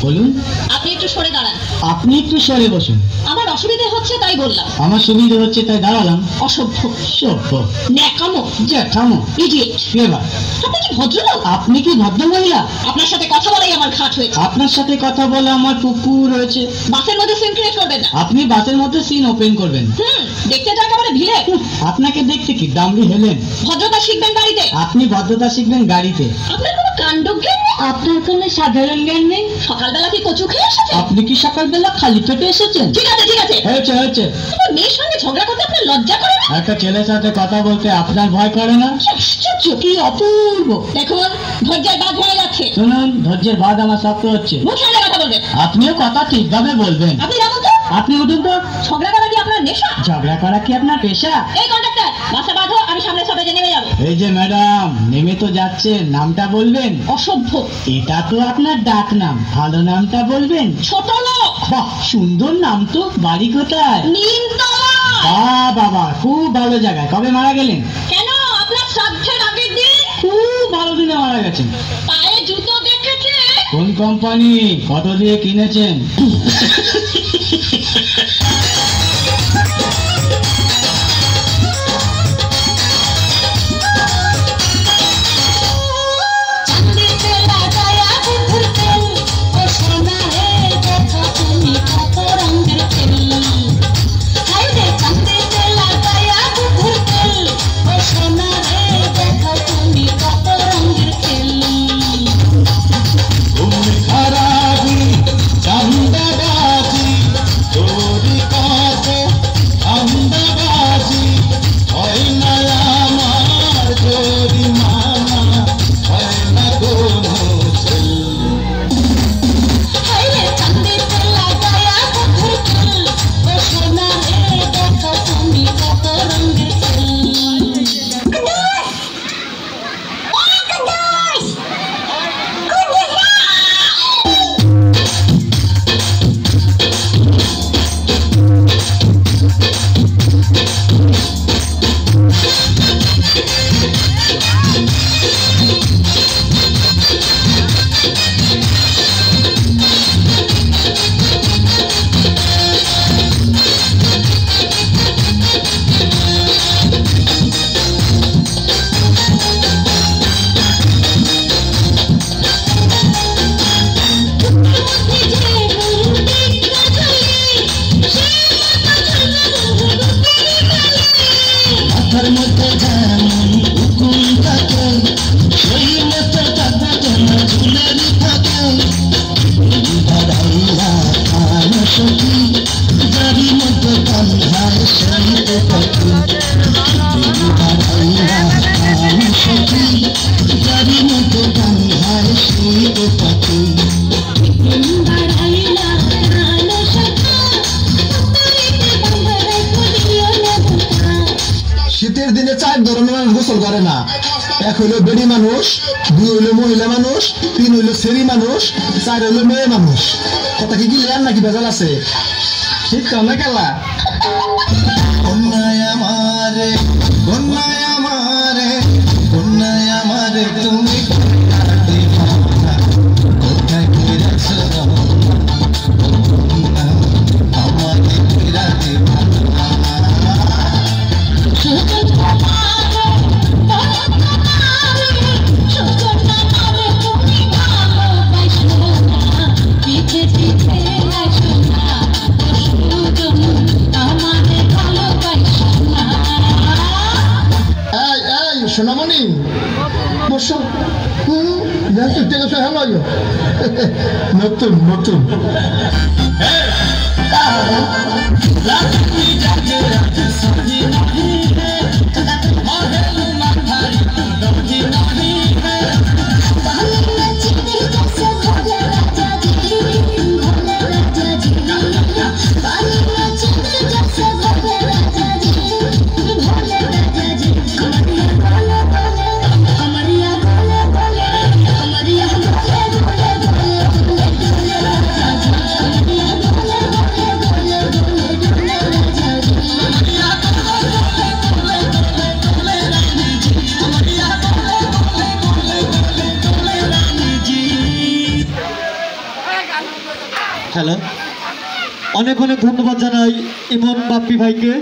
বলুন। আপনি একটু সরে দাঁড়ান। আপনি একটু সরে বসুন। আমার অসুবিধা হচ্ছে তাই বললাম। আমার সুবিধা হচ্ছে তাই দাঁড়ালাম। অসভ্য, সভ্য, ন্যাকামো, জ্যাঠামো, ইডিয়েট। এবার আপনি কি ভদ্রলোক? আপনি কি ভদ্র মহিলা? আপনার সাথে কথা বলাই আমার ঘাট হয়েছে। আপনার সাথে কথা বলে আমার পুকুর হয়েছে। বাসের মধ্যে সিন ক্রিয়েট করবেন না। আপনি বাসের মধ্যে সিন ওপেন করবেন। দেখতে তো একেবারে ভিড়ে। আপনাকে দেখতে কি দামড়ি হেলেন? ভদ্রতা শিখবেন বাড়িতে। আপনি ভদ্রতা শিখবেন গাড়িতে। আপনার কোনো কাণ্ডজ্ঞান নেই। আপনার কোনো সাধারণ জ্ঞান নেই। সকালবেলা কি কচু খেয়ে এসেছেন? আপনি কি সকালবেলা খালি পেটে এসেছেন? ঠিক আছে ঠিক আছে, হয়েছে হয়েছে। কিন্তু মেয়ের সঙ্গে ঝগড়া করতে আপনার লজ্জা করে না? একটা ছেলের সাথে কথা বলতে আপনার ভয় করে না? কি আশ্চর্য, কি অপূর্ব। দেখুন ধৈর্যের বাঁধ হয়ে যাচ্ছে। শুনুন, ধৈর্যের বাদ আমার শক্ত হচ্ছে। মুখ সামনে কথা বলবেন। আপনিও কথা ঠিকভাবে বলবেন। আপনি জানেন তো আপনি উঠুন তো। ঝগড়া করা কি আপনার নেশা? ঝগড়া করা কি আপনার পেশা? এই কন্ডাক্টর, বাসে বাঁধো, আমি সামনে সবাইকে নেমে যাবো। এই যে ম্যাডাম, নেমে তো যাচ্ছেন, নামটা বলবেন। অসভ্য, এটা তো আপনার ডাক নাম, ভালো নামটা বলবেন। ছোট লোক। বাহ, সুন্দর নাম তো। বাড়ি কোথায়? নিমতলা। বাহ বাবা, খুব ভালো জায়গায়। কবে মারা গেলেন? কেন, আপনার শ্রাদ্ধের আগের দিন। খুব ভালো দিনে মারা গেছেন। পায়ে জুতো দেখেছে? কোন কোম্পানি, কত দিয়ে কিনেছেন? শীতের দিনে 4 ধরনের মানুষ গোসল করে না। এক হইলো বেড়ি মানুষ, 2 হইলো মহিলা মানুষ, 3 হইলো সেরি মানুষ, 4 হইলো মেয়ে মানুষ। কথা কি ক্লিয়ার নাকি ভেজাল আছে? ঠিক তো না কেলা? কন্যায় আমারে, কন্যায় আমারে, কন্যায় আমারে তুমি কোথায় কইরাছ আমাকে কইরা দিবা। সোনামণি বসো। নতুন নতুন খেলা। অনেক অনেক ধন্যবাদ জানাই ইমন বাপ্পি ভাইকে।